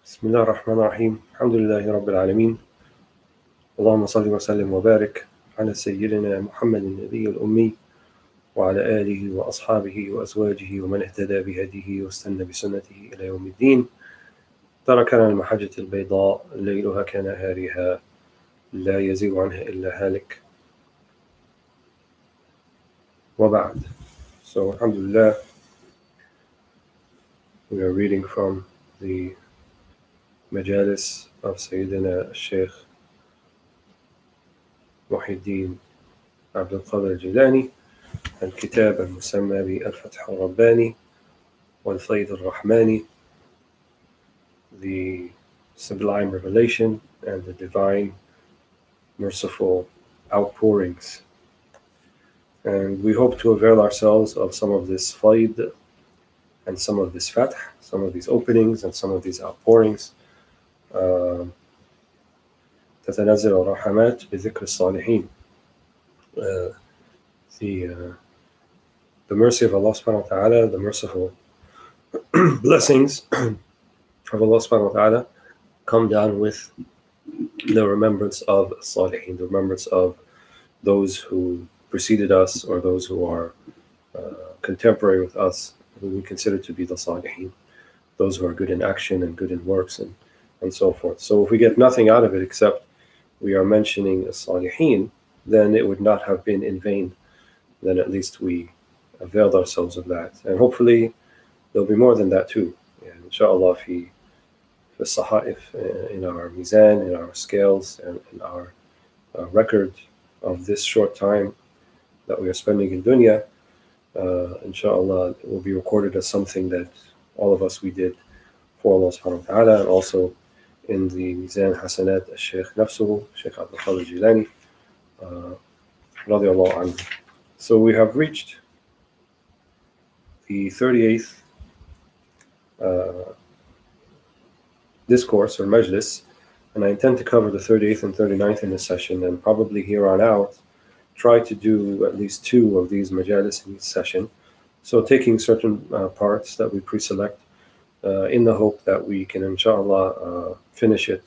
بسم الله الرحمن الرحيم. الحمد لله رب العالمين. اللهم صل وسلم وبارك على سيدنا محمد النبي الأمي وعلى آله وأصحابه وأزواجه ومن اهتدى بهديه واستنى بسنته إلى يوم الدين. تركنا المحجة البيضاء ليلها كنهارها لا يزيغ عنها إلا هالك. وبعد. So alhamdulillah, we are reading from the Majalis of Sayyidina Shaykh Abd al-Qadir الكتاب المسمى بال-Fath al-Rabbani wal-Fayd al-Rahmani, the sublime revelation and the divine merciful outpourings. And we hope to avail ourselves of some of this fayd and some of this fath, some of these openings and some of these outpourings. تتنزل الرحمات بذكر الصالحين. The mercy of Allah subhanahu wa ta'ala, the merciful blessings of Allah subhanahu wa ta'ala come down with the remembrance of Salihin, the remembrance of those who preceded us or those who are contemporary with us, who we consider to be the Salihin, those who are good in action and good in works and so forth. So if we get nothing out of it except we are mentioning Salihin, then it would not have been in vain. Then at least we availed ourselves of that. And hopefully there'll be more than that too. And inshallah, in our mizan, in our scales, and in our record of this short time that we are spending in dunya, inshallah, it will be recorded as something that all of us we did for Allah subhanahu wa ta'ala, and also in the mizan hasanat al-Shaykh nafsuhu, Shaykh Abd al-Jilani, radiallahu anhu. So we have reached the 38th discourse or majlis, and I intend to cover the 38th and 39th in this session, and probably here on out try to do at least 2 of these majalis in each session. So taking certain parts that we pre-select in the hope that we can inshallah finish it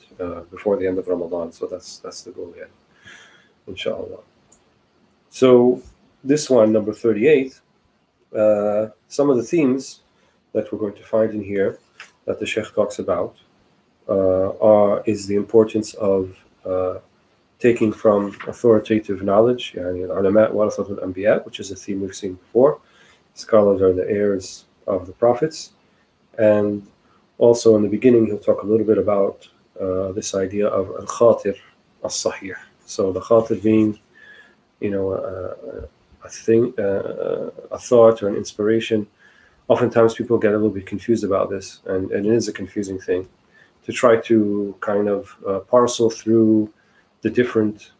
before the end of Ramadan. So that's the goal here, inshallah. So this one, number 38, some of the themes that we're going to find in here that the Shaykh talks about is the importance of taking from authoritative knowledge, al-ulama warathatul anbiya, which is a theme we've seen before. Scholars are the heirs of the prophets. And also in the beginning, he'll talk a little bit about this idea of al-Qadir as-sahih. So the Qadir being, a thought or an inspiration. Oftentimes people get a little bit confused about this, and it is a confusing thing to try to kind of parcel through the different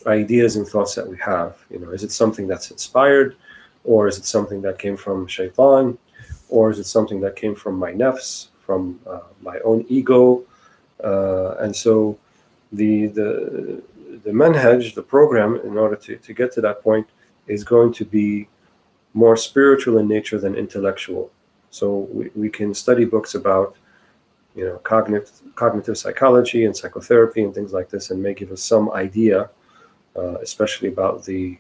ideas and thoughts that we have. Is it something that's inspired, or is it something that came from shaitan, or is it something that came from my nafs, from my own ego? And so the manhaj, the program, in order to get to that point, is going to be more spiritual in nature than intellectual. So we can study books about cognitive psychology and psychotherapy and things like this, and may give us some idea, especially about the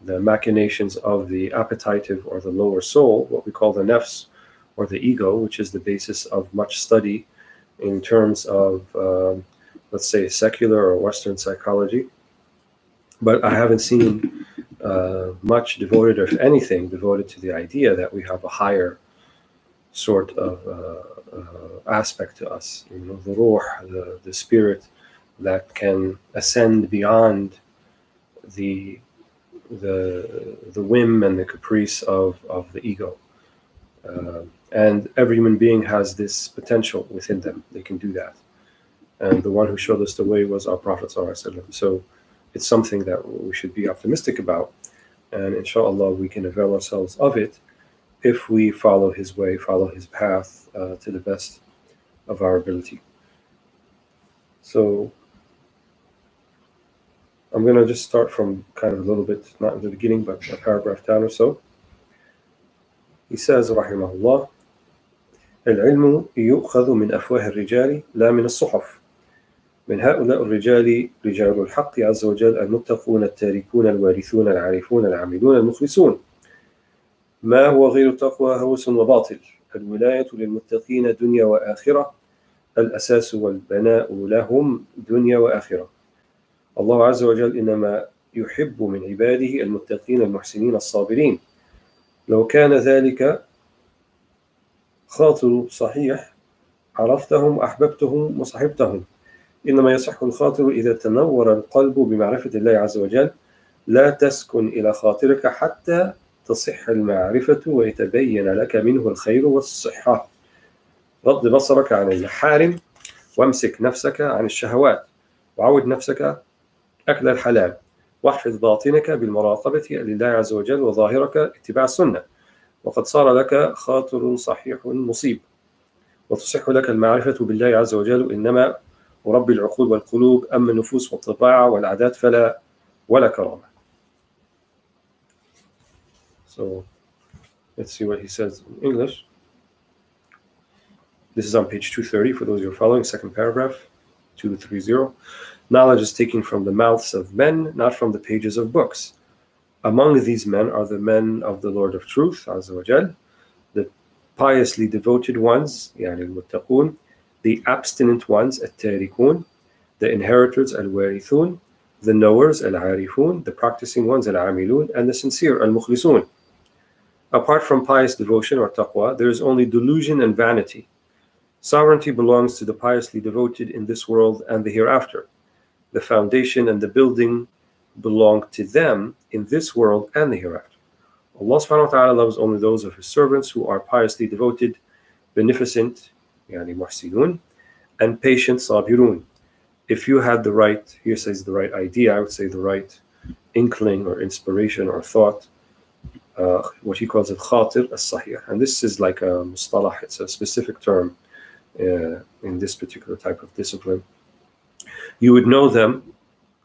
machinations of the appetitive or the lower soul, what we call the nafs or the ego, which is the basis of much study in terms of, let's say, secular or Western psychology. But I haven't seen much devoted, or if anything, devoted to the idea that we have a higher sort of aspect to us, the ruh, the spirit that can ascend beyond the whim and the caprice of the ego. And every human being has this potential within them. They can do that. And the one who showed us the way was our Prophet ﷺ. So it's something that we should be optimistic about. And inshallah, we can avail ourselves of it if we follow his way, follow his path to the best of our ability. So I'm going to just start from kind of a little bit, not in the beginning, but a paragraph down or so. He says, رحمه الله: العلم يؤخذ من أفواه الرجال لا من الصحف. من هؤلاء الرجال رجال الحق عز وجل المتقون التاركون الوارثون العارفون العاملون المخلصون. ما هو غير التقوى هوس وباطل. الولاية للمتقين دنيا وآخرة. الأساس والبناء لهم دنيا وآخرة. الله عز وجل إنما يحب من عباده المتقين المحسنين الصابرين. لو كان ذلك خاطر صحيح عرفتهم أحببتهم وصحبتهم. إنما يصح الخاطر إذا تنور القلب بمعرفة الله عز وجل. لا تسكن إلى خاطرك حتى تصح المعرفة ويتبين لك منه الخير والصحة. غض بصرك عن المحارم وامسك نفسك عن الشهوات وعود نفسك أكل الحلال واحفظ باطنك بالمراقبة لله عز وجل وظاهرك اتباع السنة. وقد صار لك خاطر صحيح مصيب وتصح لك المعرفة بالله عز وجل. إنما ورب العقول والقلوب أما النفوس والطباع والعادات فلا ولا كرامة. So let's see what he says in English. This is on page 230 for those who are following, second paragraph, 230. Knowledge is taken from the mouths of men, not from the pages of books. Among these men are the men of the Lord of Truth, Azza wa Jal, the piously devoted ones, يعني المتقون, the abstinent ones, التاركون, the inheritors, الوارثون, the knowers, العارفون, the practicing ones, العاملون, and the sincere, المخلصون. Apart from pious devotion or taqwa, there is only delusion and vanity. Sovereignty belongs to the piously devoted in this world and the hereafter. The foundation and the building belong to them in this world and the hereafter. Allah subhanahu wa ta'ala loves only those of His servants who are piously devoted, beneficent, yani muhsinun, and patient, sabirun. If you had the right, here says the right idea, I would say the right inkling or inspiration or thought, what he calls al-Khatir as-Sahih. And this is like a mustalah, it's a specific term in this particular type of discipline. You would know them.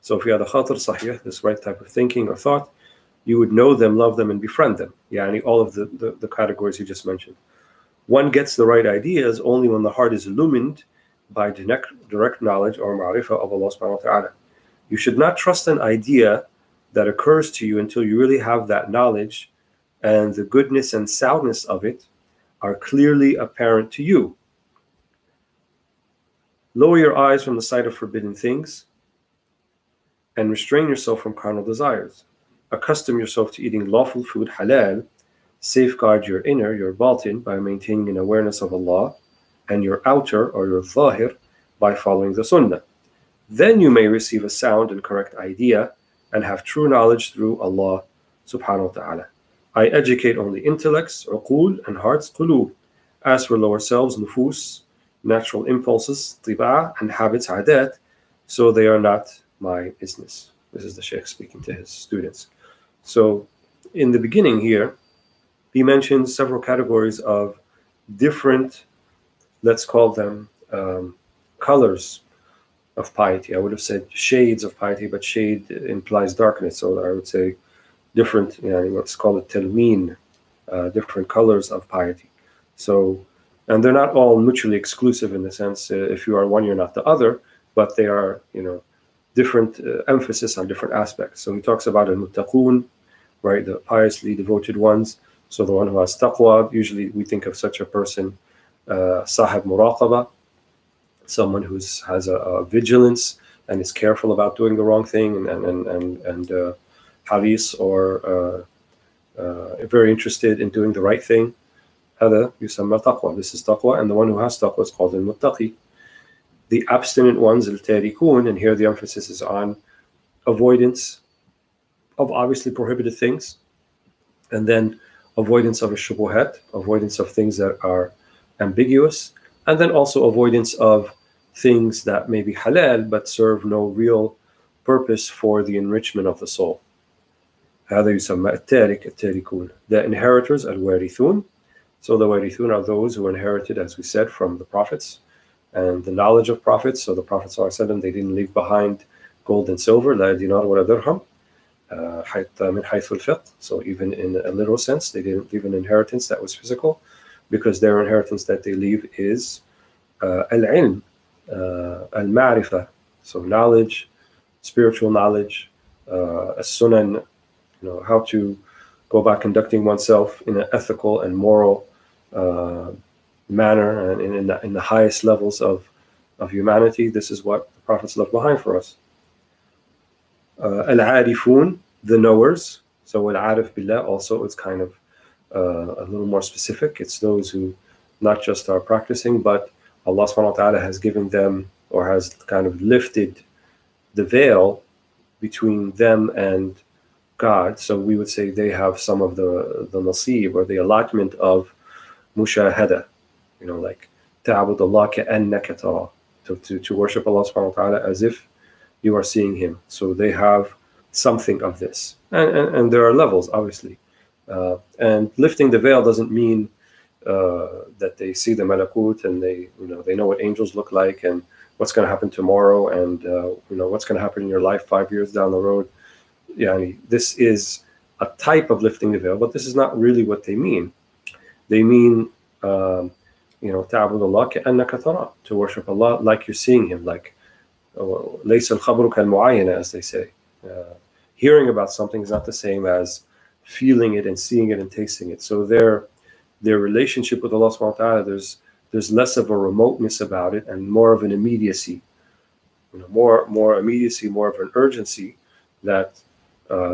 So if you had a Khatir Sahih, this right type of thinking or thought, you would know them, love them, and befriend them. Yani all of the categories you just mentioned. One gets the right ideas only when the heart is illumined by direct knowledge or ma'rifah of Allah subhanahu wa ta'ala. You should not trust an idea that occurs to you until you really have that knowledge and the goodness and soundness of it are clearly apparent to you. Lower your eyes from the sight of forbidden things and restrain yourself from carnal desires. Accustom yourself to eating lawful food, halal. Safeguard your inner, your batin, by maintaining an awareness of Allah, and your outer, or your zahir, by following the sunnah. Then you may receive a sound and correct idea and have true knowledge through Allah subhanahu wa ta'ala. I educate only intellects, uqul, and hearts, qulub. As for lower selves, nufus, natural impulses, tiba', and habits, adat, so they are not my business. This is the Shaykh speaking to his students. So in the beginning here, he mentions several categories of different, let's call them colors of piety. I would have said shades of piety, but shade implies darkness. So I would say different, let's call it talween, different colors of piety. So, and they're not all mutually exclusive in the sense, if you are one, you're not the other, but they are, different emphasis on different aspects. So he talks about al-muttaqun, right, the piously devoted ones. So the one who has taqwa, usually we think of such a person, sahib muraqaba, someone who has a vigilance and is careful about doing the wrong thing, and haris, or very interested in doing the right thing. هذا يسمى taqwa. This is taqwa, and the one who has taqwa is called al-muttaqi. The abstinent ones, al-tarikun, and here the emphasis is on avoidance of obviously prohibited things, and then avoidance of shubuhat, avoidance of things that are ambiguous, and then also avoidance of things that may be halal but serve no real purpose for the enrichment of the soul. هذا يسمى التارك التاركون. The inheritors, al-warithun. So the warithun are those who inherited, as we said, from the prophets and the knowledge of prophets. So the Prophet ﷺ, they didn't leave behind gold and silver, la dinar wa la dirham. من حيث الفقه. So even in a literal sense, they didn't leave an inheritance that was physical, because their inheritance that they leave is al-ilm, al-ma'rifah, so knowledge, spiritual knowledge, as-sunan, how to go about conducting oneself in an ethical and moral manner, and in the highest levels of humanity. This is what the prophets left behind for us. Al-arifun, the knowers. So al-arif billah also is kind of a little more specific. It's those who not just are practicing, but Allah subhanahu wa ta'ala has given them, or has kind of lifted the veil between them and God. So we would say they have some of the nasib, or the allotment of mushahada, like ta'abud Allah ka'annaka tara, to worship Allah subhanahu wa ta'ala as if you are seeing him. So they have something of this, and there are levels, obviously, and lifting the veil doesn't mean that they see the malakut and they know what angels look like and what's going to happen tomorrow, and what's going to happen in your life 5 years down the road. This is a type of lifting the veil, but this is not really what they mean. They mean ta'bud Allah ka'annaka tara, to worship Allah like you're seeing him, like laysa al-khabru kal-mu'ayyana, as they say. Hearing about something is not the same as feeling it and seeing it and tasting it. So their relationship with Allah subhanahu wa ta'ala, there's less of a remoteness about it and more of an immediacy, more immediacy, more of an urgency, that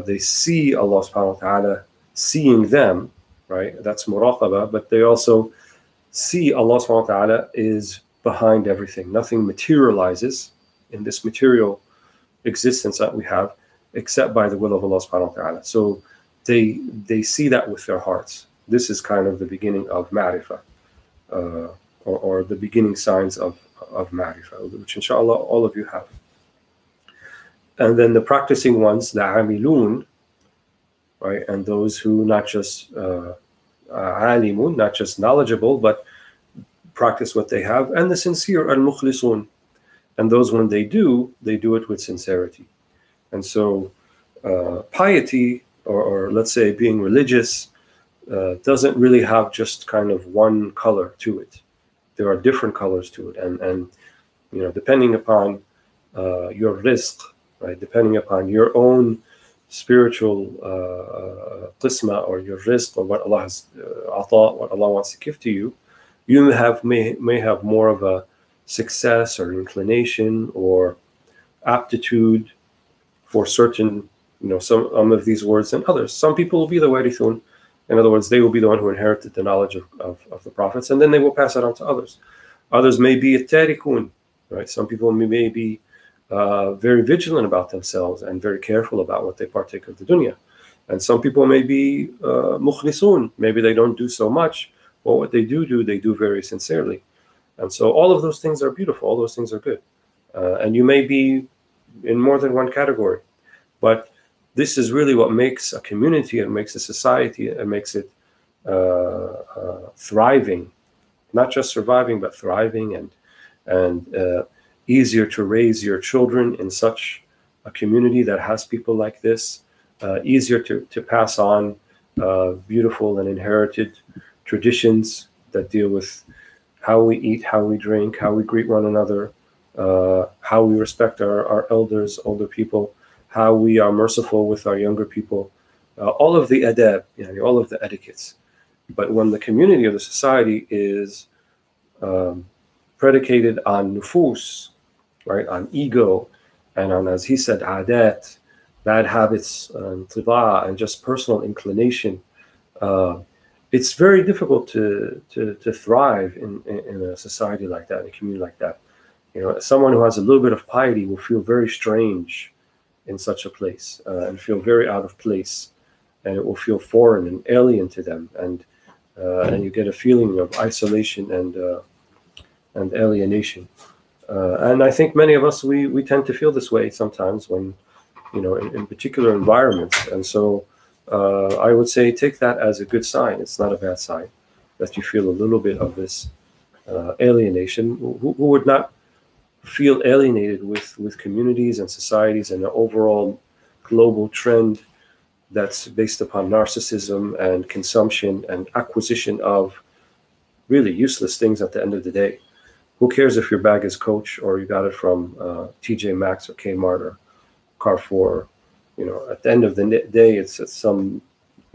they see Allah subhanahu wa ta'ala seeing them, right? That's muraqabah, but they also see Allah subhanahu wa ta'ala is behind everything. Nothing materializes in this material existence that we have except by the will of Allah subhanahu wa ta'ala. So they see that with their hearts. This is kind of the beginning of ma'rifah, or the beginning signs of ma'rifah, which inshallah all of you have. And then the practicing ones, the amilun, right, and those who not just alimun, not just knowledgeable, but practice what they have, and the sincere, al-mukhlisun, and those when they do it with sincerity. And so piety, or let's say being religious, doesn't really have just kind of one color to it. There are different colors to it, and depending upon your rizq, right, depending upon your own spiritual qisma, or your rizq, or what Allah has what Allah wants to give to you, you may have more of a success or inclination or aptitude for certain some of these words than others. Some people will be the warithun. In other words, they will be the one who inherited the knowledge of the prophets, and then they will pass it on to others. Others may be at-tarikun, right? Some people may be very vigilant about themselves and very careful about what they partake of the dunya. And some people may be mukhlisun. Maybe they don't do so much, but what they do, they do very sincerely. And so all of those things are beautiful. All those things are good. And you may be in more than one category. But this is really what makes a community, and makes a society, and makes it thriving, not just surviving, but thriving, and easier to raise your children in such a community that has people like this, easier to pass on beautiful and inherited traditions that deal with how we eat, how we drink, how we greet one another, how we respect our elders, older people, how we are merciful with our younger people, all of the adab, all of the etiquettes. But when the community or the society is predicated on nufus, right, on ego, and on, as he said, adat, bad habits, and tiba, and just personal inclination, it's very difficult to thrive in a society like that, in a community like that. Someone who has a little bit of piety will feel very strange in such a place, and feel very out of place, and it will feel foreign and alien to them, and you get a feeling of isolation and alienation. And I think many of us, we tend to feel this way sometimes when, in particular environments. And so I would say take that as a good sign. It's not a bad sign that you feel a little bit of this alienation. Who would not feel alienated with communities and societies and the overall global trend that's based upon narcissism and consumption and acquisition of really useless things at the end of the day. Who cares if your bag is Coach or you got it from TJ Maxx or Kmart or Carrefour? You know, at the end of the day, it's some,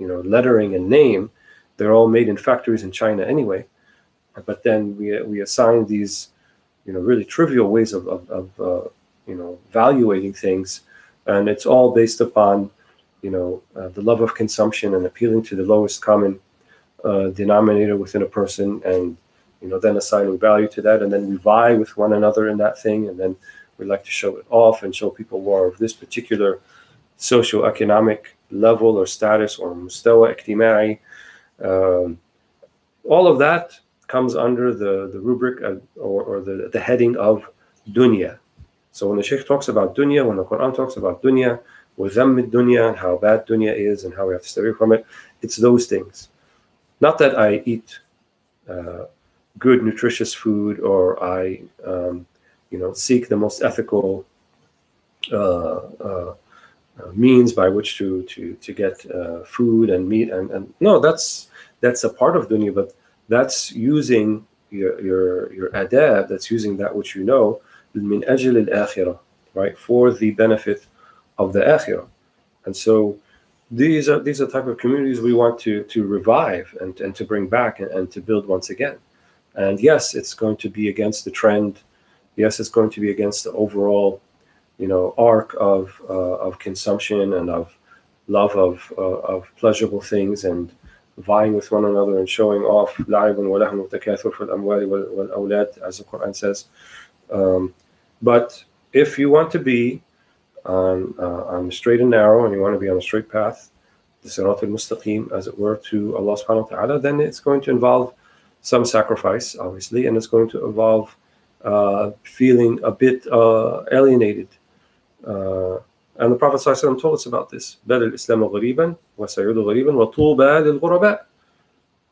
you know, lettering and name. They're all made in factories in China anyway. But then we assign these, you know, really trivial ways of you know, evaluating things, and it's all based upon, you know, the love of consumption and appealing to the lowest common denominator within a person, and, you know, then assigning value to that, and then we vie with one another in that thing, and then we like to show it off and show people more of this particular socioeconomic level or status or mustawa ijtimai. All of that comes under the rubric or the heading of dunya. So when the Shaykh talks about dunya, when the Quran talks about dunya, وَذَمِّ dunya, and how bad dunya is and how we have to stay away from it, it's those things. Not that I eat good, nutritious food, or I, you know, seek the most ethical means by which to get food and meat, and no, that's a part of dunya, but that's using your adab, that's using that which you know, min ajl al-akhirah, right, for the benefit of the akhirah. And so these are type of communities we want to revive and to bring back and to build once again. And yes, it's going to be against the trend. Yes, it's going to be against the overall, you know, arc of consumption and of love of pleasurable things and vying with one another and showing off, لَعِبٌ وَلَهْوٌ وَتَكَاثُرٌ فِي الْأَمْوَالِ وَالْأَوْلَادِ, as the Quran says. But if you want to be on the straight and narrow, and you want to be on a straight path, the Sirat al-Mustaqim, as it were, to Allah subhanahu wa ta'ala, then it's going to involve some sacrifice, obviously, and it's going to involve feeling a bit alienated. And the Prophet ﷺ told us about this. بَدَ الْإِسْلَامُ غَرِيبًا وَسَيُعُودُ غَرِيبًا وَطُوبَى لِلْغُرَبَاءِ.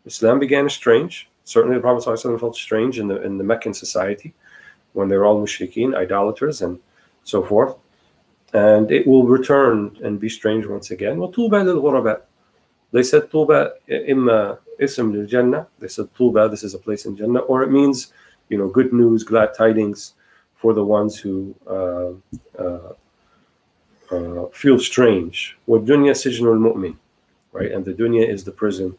Islam began strange. Certainly the Prophet ﷺ felt strange in the Meccan society when they were all mushrikeen, idolaters, and so forth. And it will return and be strange once again. وَطُوبَى لِلْغُرَبَاءِ. They said Tuba imma ism lil Jannah. They said Tuba, this is a place in Jannah, or it means, you know, good news, glad tidings for the ones who feel strange. وَالدُّنْيَا سِجْنُ الْمُؤْمِنِ, right? And the dunya is the prison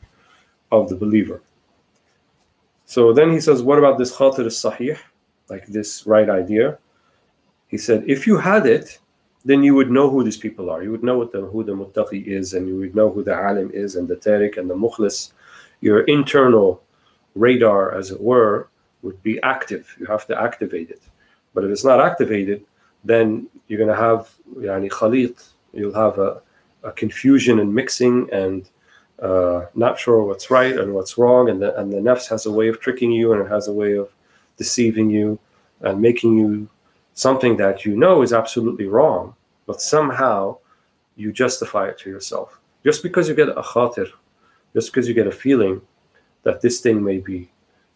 of the believer. So then he says, what about this khatir al-sahih, like this right idea? He said, if you had it, then you would know who these people are. You would know who the muttaqi is, and you would know who the alim is, and the tariq and the mukhlis. Your internal radar, as it were, would be active. You have to activate it. But if it's not activated, then you're going to have yani khalit. You'll have a confusion and mixing, and not sure what's right and what's wrong. And the nafs has a way of tricking you, and it has a way of deceiving you and making you something that you know is absolutely wrong, but somehow you justify it to yourself. Just because you get a khatir, just because you get a feeling that this thing may be,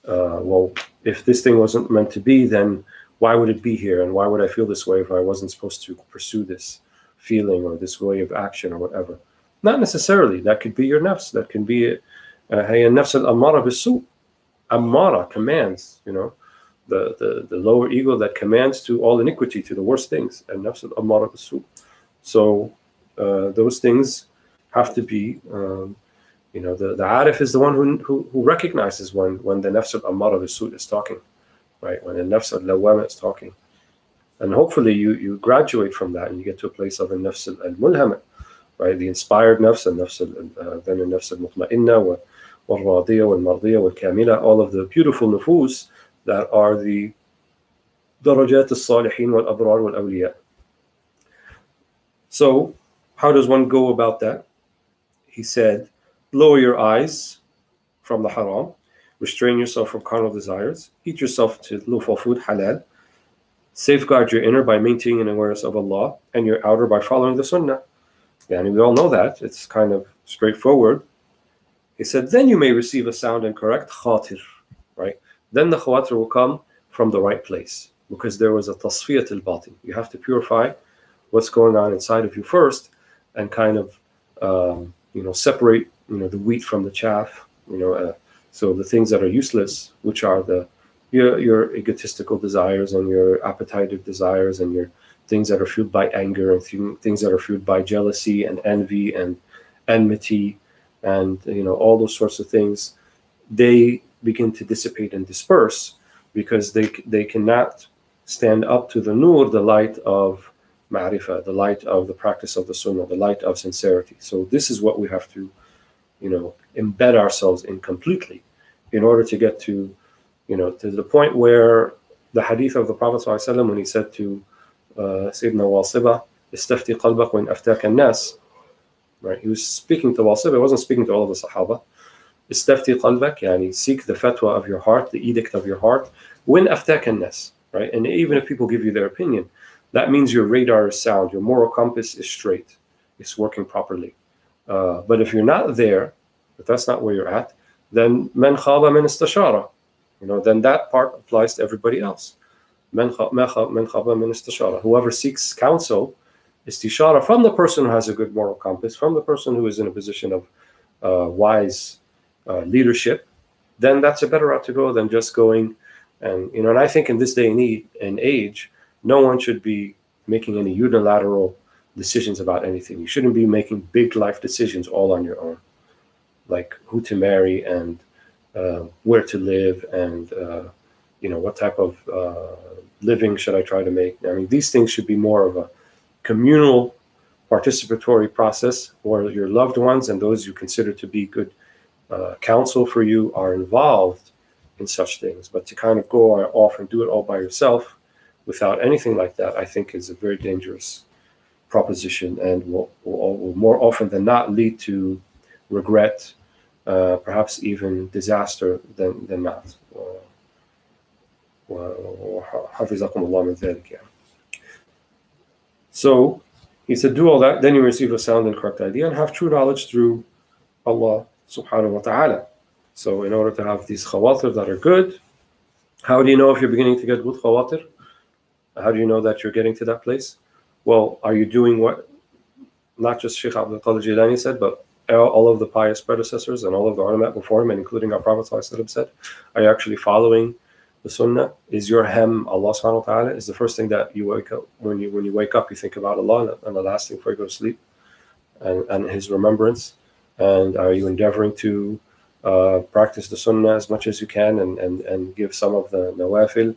well, if this thing wasn't meant to be, then why would it be here? And why would I feel this way if I wasn't supposed to pursue this feeling or this way of action or whatever? Not necessarily. That could be your nafs. That can be nafs al-ammara bis-su'. Ammara commands, you know, the lower ego that commands to all iniquity, to the worst things, and nafs al-ammara bis-su'. So those things have to be, you know, the arif is the one who recognizes when the nafs al-ammara bis-su' is talking, right? When the nafs al-lawwama is talking. And hopefully you graduate from that and you get to a place of a nafs al-mulhama, right? The inspired nafs, and then a nafs al-mutma'inna, wal-radiyya, wal-mardiyya, wal-kamila, all of the beautiful nufus that are the darajat al-salihin, wal-abrar, wal-awliya. So how does one go about that? He said, lower your eyes from the haram, restrain yourself from carnal desires, eat yourself to lawful food, halal, safeguard your inner by maintaining an awareness of Allah, and your outer by following the sunnah. And we all know that. It's kind of straightforward. He said, then you may receive a sound and correct khatir, right? Then the khawatir will come from the right place, because there was a tasfiyat al-batin. You have to purify what's going on inside of you first, and kind of separate the wheat from the chaff. So the things that are useless, which are your egotistical desires and your appetitive desires and your things that are fueled by anger and things that are fueled by jealousy and envy and enmity and all those sorts of things, they begin to dissipate and disperse because they cannot stand up to the nur, the light of ma'rifah, the light of the practice of the sunnah, the light of sincerity. So this is what we have to embed ourselves in completely in order to get to the point where the hadith of the Prophet ﷺ, when he said to Sayyidina Wasiba, istafti qalbak wa in aftaka an-nas, right? He was speaking to Wasiba, he wasn't speaking to all of the Sahaba. Istafti qalbak, yani seek the fatwa of your heart, the edict of your heart, when aftaka an-nas, right? And even if people give you their opinion, that means your radar is sound, your moral compass is straight, it's working properly. But if you're not there, if that's not where you're at, then man khaba min istashara, then that part applies to everybody else. Man khaba min istashara. Whoever seeks counsel, istishara, from the person who has a good moral compass, from the person who is in a position of wise leadership, then that's a better route to go than just going and I think in this day and age, no one should be making any unilateral decisions about anything. You shouldn't be making big life decisions all on your own, like who to marry and where to live and what type of living should I try to make. I mean, these things should be more of a communal participatory process where your loved ones and those you consider to be good counsel for you are involved in such things. But to kind of go off and do it all by yourself without anything like that, I think is a very dangerous proposition and will more often than not lead to regret, perhaps even disaster than not. So he said, do all that, then you receive a sound and correct idea and have true knowledge through Allah subhanahu wa ta'ala. So in order to have these khawatir that are good, how do you know if you're beginning to get good khawatir? How do you know that you're getting to that place? Well, are you doing what not just Shaykh Abd al-Jilani said, but all of the pious predecessors and all of the ulama before him, and including our Prophet ﷺ said? Are you actually following the sunnah? Is your hem Allah subhanahu wa ta'ala? Is the first thing that you wake up, when you wake up, you think about Allah, and the last thing before you go to sleep, and His remembrance? And are you endeavoring to practice the sunnah as much as you can and give some of the nawafil,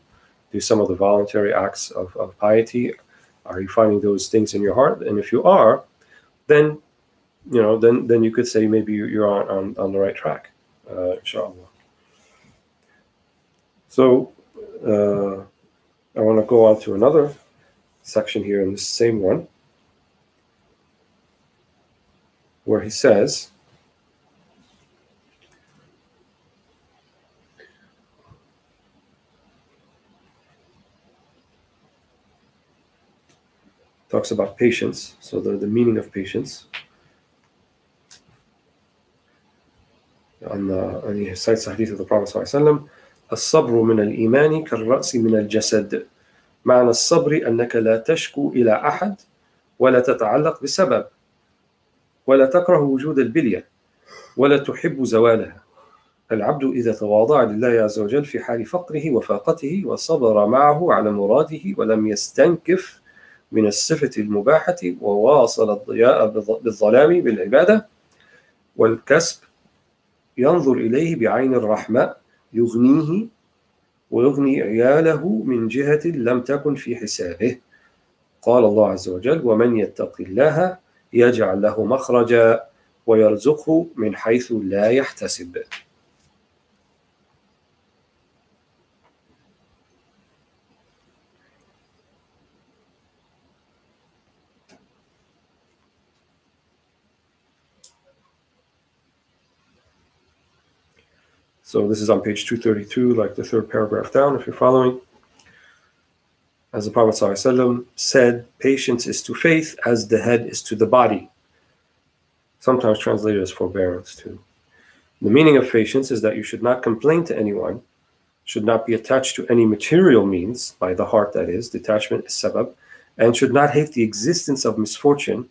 do some of the voluntary acts of piety? Are you finding those things in your heart? And if you are, then then you could say maybe you're on the right track, inshallah. So I want to go on to another section here in the same one, where he says, talks about patience, so the meaning of patience. And he cites the hadith of the Prophet ﷺ, الصبر من الإيمان كالرأس من الجسد معنى الصبر أنك لا تشكو إلى أحد ولا تتعلق بسبب ولا تكره وجود البلية ولا تحب زوالها. العبد إذا تواضع لله عز وجل في حال فقره وفاقته وصبر معه على مراده ولم يستنكف من الصفة المباحة وواصل الضياء بالظلام بالعبادة والكسب ينظر إليه بعين الرحمة يغنيه ويغني عياله من جهة لم تكن في حسابه. قال الله عز وجل ومن يتق الله يجعل له مخرجا ويرزقه من حيث لا يحتسب. So this is on page 232, like the third paragraph down, if you're following. As the Prophet ﷺ said, patience is to faith as the head is to the body. Sometimes translated as forbearance too. The meaning of patience is that you should not complain to anyone, should not be attached to any material means, by the heart that is, detachment is sabab, and should not hate the existence of misfortune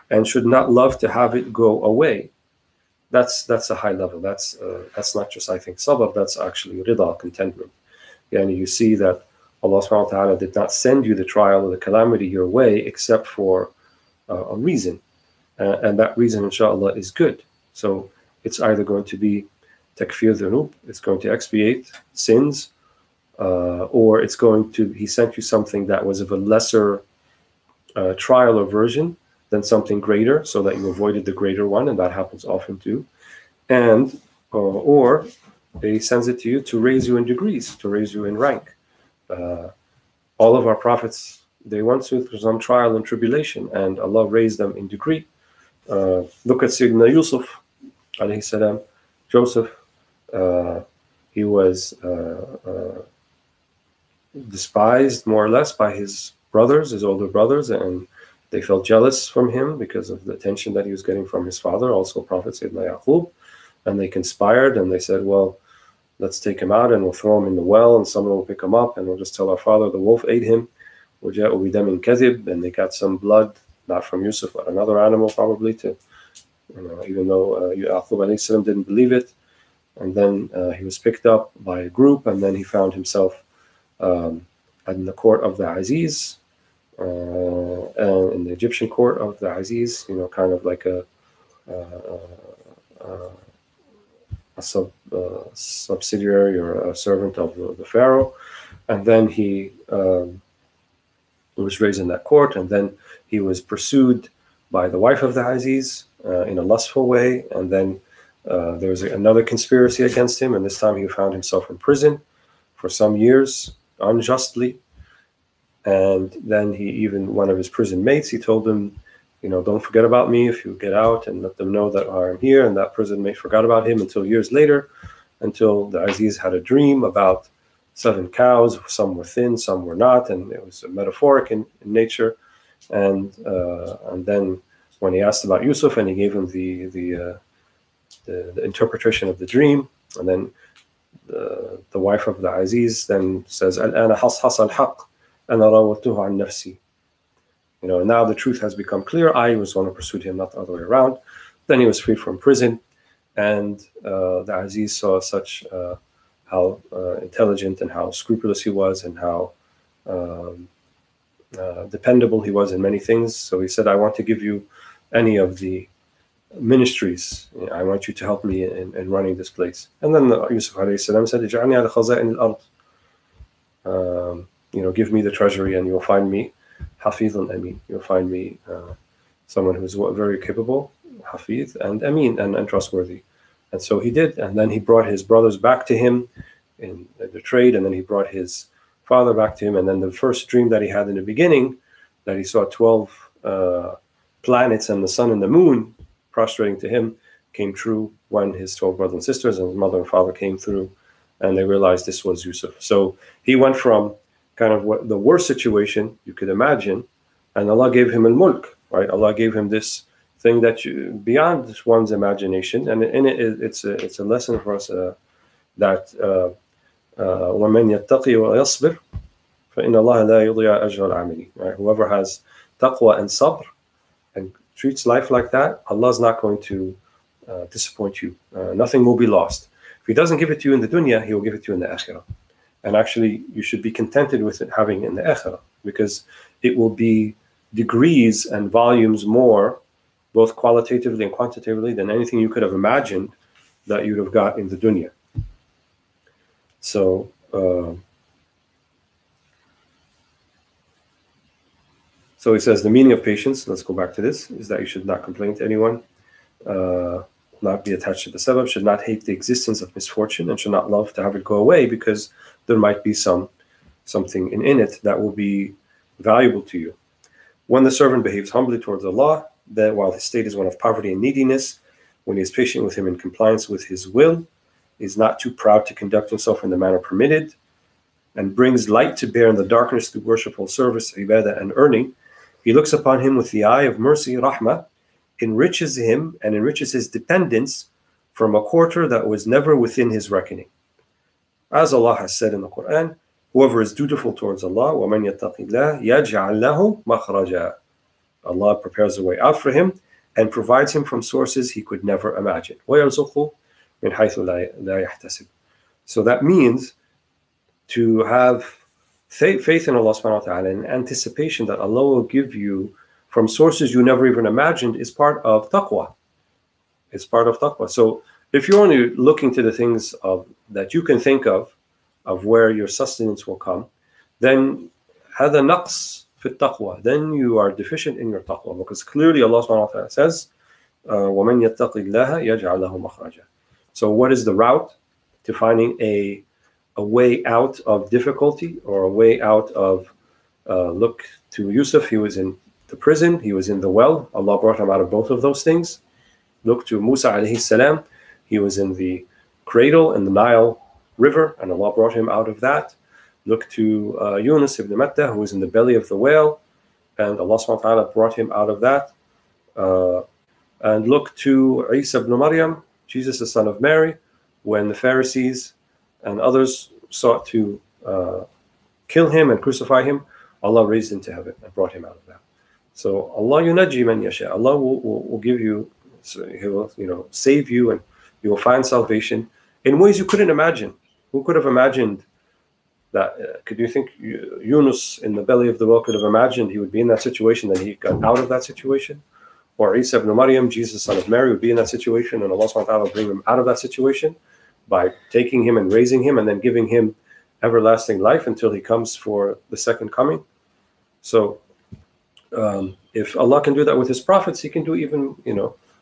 and should not love to have it go away. That's a high level. That's not just, I think, sabr, that's actually rida, contentment. And you see that Allah subhanahu wa ta'ala did not send you the trial or the calamity your way except for a reason. And that reason, inshallah, is good. So it's either going to be takfir dhunub, it's going to expiate sins, or it's going to, he sent you something that was of a lesser trial or version than something greater, so that you avoided the greater one, and that happens often too. And or he sends it to you to raise you in degrees, to raise you in rank. All of our prophets, they went through some trial and tribulation, and Allah raised them in degree. Look at Sayyidina Yusuf, alayhi salam, Joseph. He was despised more or less by his brothers, his older brothers, and they felt jealous from him because of the attention that he was getting from his father, also Prophet Sayyidina Yaqub. And they conspired and they said, well, let's take him out and we'll throw him in the well and someone will pick him up and we'll just tell our father the wolf ate him. And they got some blood, not from Yusuf, but another animal probably, to, even though Yaqub alayhi salam didn't believe it. And then he was picked up by a group, and then he found himself in the court of the Aziz, and in the Egyptian court of the Aziz, kind of like a subsidiary or a servant of the Pharaoh. And then he was raised in that court, and then he was pursued by the wife of the Aziz in a lustful way, and then there was another conspiracy against him, and this time he found himself in prison for some years unjustly. And then one of his prison mates, he told him, don't forget about me if you get out, and let them know that I'm here. And that prison mate forgot about him until years later, until the Aziz had a dream about 7 cows. Some were thin, some were not, and it was metaphoric in nature. And then when he asked about Yusuf, and he gave him the interpretation of the dream, and then the wife of the Aziz then says, "Al-ana has al-haq, ana rawatuhu an nafsi." Now the truth has become clear. I was the one who pursued him, not the other way around. Then he was freed from prison, and the Aziz saw how intelligent and how scrupulous he was, and how dependable he was in many things. So he said, I want to give you any of the ministries. I want you to help me in running this place. And then Yusuf alayhi salam said, "Ij'alni ala khaza'in al-ard." Give me the treasury and you'll find me Hafidh Amin. You'll find me someone who's very capable, Hafidh, and Amin, and trustworthy. And so he did. And then he brought his brothers back to him in the trade, and then he brought his father back to him. And then the first dream that he had in the beginning, that he saw 12 planets and the sun and the moon prostrating to him, came true when his 12 brothers and sisters and his mother and father came through, and they realized this was Yusuf. So he went from kind of the worst situation you could imagine, and Allah gave him al-mulk, right? Allah gave him this thing that beyond one's imagination, and in it it's a lesson for us that وَمَنْ يَتَّقِي وَيَصْبِرْ فَإِنَّ اللَّهَ لَا يُضِيعُ أَجْرَ الْعَامِلِينَ. Right? Whoever has taqwa and sabr and treats life like that, Allah is not going to disappoint you. Nothing will be lost. If He doesn't give it to you in the dunya, He will give it to you in the akhirah. And actually, you should be contented with it having in the akhirah, because it will be degrees and volumes more, both qualitatively and quantitatively, than anything you could have imagined that you'd have got in the dunya. So, so he says the meaning of patience, let's go back to this, is that you should not complain to anyone, not be attached to the sabab, should not hate the existence of misfortune, and should not love to have it go away, because there might be something in it that will be valuable to you. When the servant behaves humbly towards Allah, that while his state is one of poverty and neediness, when he is patient with him in compliance with his will, is not too proud to conduct himself in the manner permitted, and brings light to bear in the darkness through worshipful service, ibadah, and earning, he looks upon him with the eye of mercy, rahmah, enriches him and enriches his dependents from a quarter that was never within his reckoning. As Allah has said in the Quran, whoever is dutiful towards Allah, وَمَنْ يَتَّقِ اللَّهِ يَجْعَلْ لَهُ مَخْرَجًا. Allah prepares a way out for him and provides him from sources he could never imagine. وَيَرْزُقُهُ مِنْ حَيْثُ لَا يَحْتَسِبُ. So that means to have faith in Allah subhanahu wa ta'ala and anticipation that Allah will give you from sources you never even imagined is part of taqwa. It's part of taqwa. So if you're only looking to the things that you can think of where your sustenance will come, then هذا نقص في التقوى. Then you are deficient in your taqwa, because clearly Allah subhanahu wa ta'ala says, وَمَنْ يَتَّقِ اللَّهَ يَجْعَلْ لَهُ مَخْرَجًا. So what is the route to finding a way out of difficulty, or a way out of, look to Yusuf, he was in the prison, he was in the well, Allah brought him out of both of those things. Look to Musa alayhi salam, he was in the cradle in the Nile River, and Allah brought him out of that. Look to Yunus ibn Matta, who was in the belly of the whale, and Allah subhanahu wa ta'ala brought him out of that. And look to Isa ibn Maryam, Jesus the son of Mary, when the Pharisees and others sought to kill him and crucify him, Allah raised him to heaven and brought him out of that. So Allah yunaji man yasha. Allah will give you, so He will save you, and you will find salvation in ways you couldn't imagine. Who could have imagined that? Could you think Yunus in the belly of the whale could have imagined he would be in that situation, and he got out of that situation? Or Isa ibn Maryam, Jesus son of Mary, would be in that situation, and Allah subhanahu wa ta'ala will bring him out of that situation by taking him and raising him and then giving him everlasting life until he comes for the second coming. So if Allah can do that with his prophets, he can do even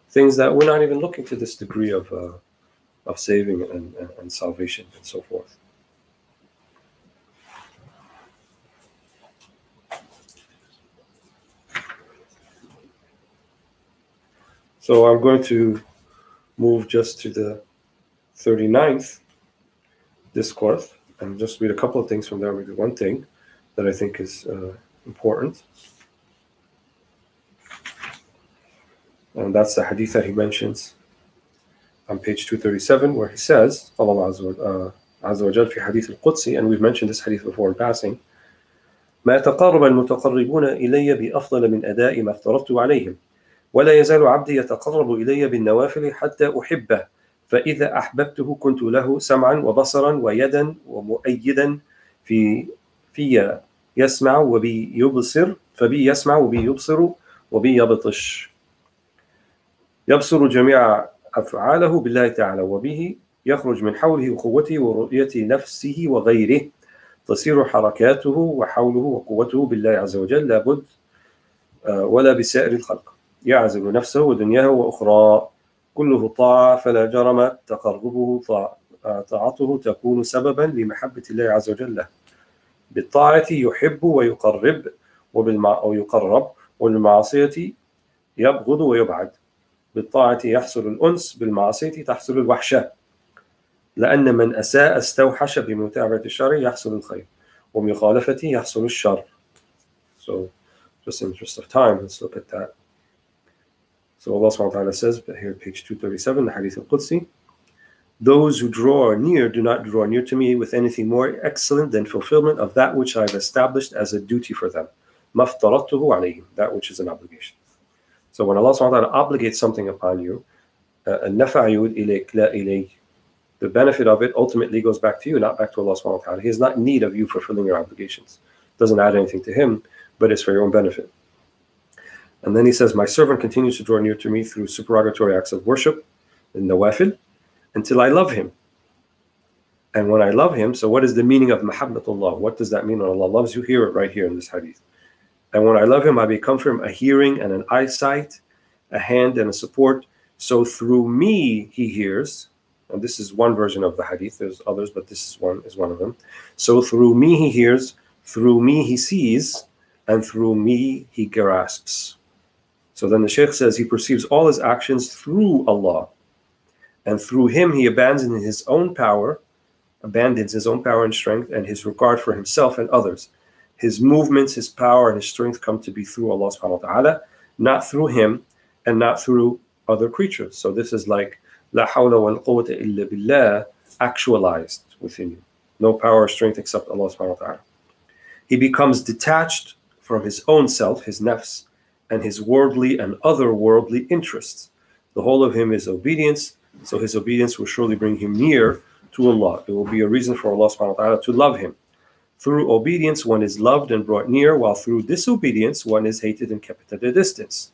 things that we're not even looking to this degree of saving and salvation and so forth. So I'm going to move just to the 39th discourse and just read a couple of things from there. Maybe one thing that I think is important. And that's the hadith that he mentions on page 237, where he says, Allah Azza wa Jal fi hadith al-Qudsi, and we've mentioned this hadith before in passing, ما تقرب المتقربون إلي بأفضل من أداء ما افترضت عليهم ولا يزال عبدي يتقرب إلي بالنوافل حتى أحبه فإذا أحببته كنت له سمعا وبصرا ويدا ومؤيدا في يسمع وبي يبصر فبي يسمع وبي يبصر وبي يبطش يبصر جميع أفعاله بالله تعالى وبه يخرج من حوله وقوته ورؤية نفسه وغيره تصير حركاته وحوله وقوته بالله عز وجل لابد ولا بسائر الخلق يعزل نفسه ودنياه وأخرى كله طاعة فلا جرم تقربه طاعته تكون سببا لمحبة الله عز وجل له بالطاعة يحب ويقرب ويقرب وبالمعصية يبغض ويبعد بالطاعة يحصل الأنس بالمعصية تحصل الوحشة لأن من أساء استوحش بمتابعة الشر يحصل الخير ومخالفته يحصل الشر. So just in the interest of time, let's look at that. So Allah subhanahu wa ta'ala says, but here page 237, the Hadith al-Qudsi, those who draw near do not draw near to me with anything more excellent than fulfillment of that which I have established as a duty for them. مَفْتَرَضْتُهُ عَلَيْهِمْ, that which is an obligation. So when Allah subhanahu wa ta'ala obligates something upon you, النَّفَعَ يُودْ إِلَيْكَ لَا إِلَيْكَ, the benefit of it ultimately goes back to you, not back to Allah subhanahu wa ta'ala. He is not in need of you fulfilling your obligations. It doesn't add anything to him, but it's for your own benefit. And then he says, my servant continues to draw near to me through supererogatory acts of worship, in nawafil, until I love him. And when I love him, so what is the meaning of mahabbatullah? What does that mean when Allah loves you? Hear it right here in this hadith. And when I love him, I become for him a hearing and an eyesight, a hand and a support. So through me he hears, and this is one version of the hadith, there's others, but this is one of them. So through me he hears, through me he sees, and through me he grasps. So then the Shaykh says he perceives all his actions through Allah, and through him he abandons his own power and strength and his regard for himself and others. His movements, his power, and his strength come to be through Allah subhanahu wa ta'ala, not through him and not through other creatures. So this is like La hawla wal quwwata illa billah actualized within you. No power or strength except Allah subhanahu wa ta'ala. He becomes detached from his own self, his nafs, and his worldly and otherworldly interests. The whole of him is obedience, so his obedience will surely bring him near to Allah. It will be a reason for Allah subhanahu wa ta'ala to love him. Through obedience, one is loved and brought near, while through disobedience, one is hated and kept at a distance.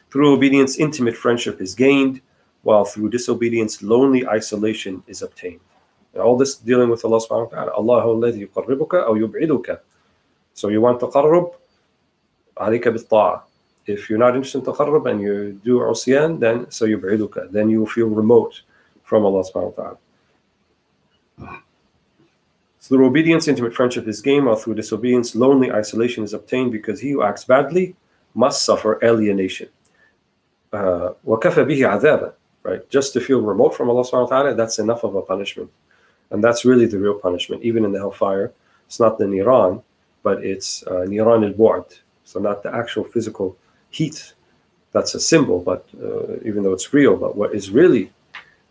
Through obedience, intimate friendship is gained, while through disobedience, lonely isolation is obtained. And all this dealing with Allah subhanahu wa ta'ala. Allahu alladhi yuqarribuka aw yub'iduka. So you want taqarrub, alayka bil-ta'a. If you're not interested in taqarrub and you do usyan, then so yub'iduka. Then you will feel remote from Allah subhanahu wa ta'ala. So through obedience, intimate friendship is gained, while through disobedience, lonely isolation is obtained, because he who acts badly must suffer alienation. وَكَفَ بِهِ عَذَابًا. Right? Just to feel remote from Allah subhanahu wa ta'ala, that's enough of a punishment. And that's really the real punishment, even in the hellfire. It's not the niran, but it's niran al-bu'd. So not the actual physical heat. That's a symbol, but even though it's real, but what is really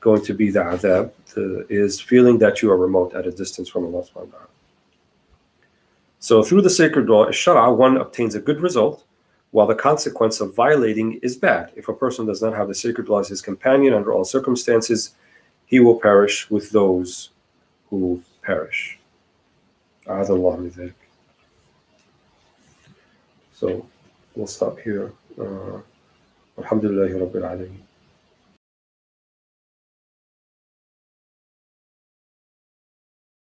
going to be the adhab is feeling that you are remote at a distance from Allah subhanahu wa ta'ala. So through the sacred law, shara, one obtains a good result, while the consequence of violating is bad. If a person does not have the sacred law as his companion under all circumstances, he will perish with those who perish. So we'll stop here. Alhamdulillahi Rabbil Alameen.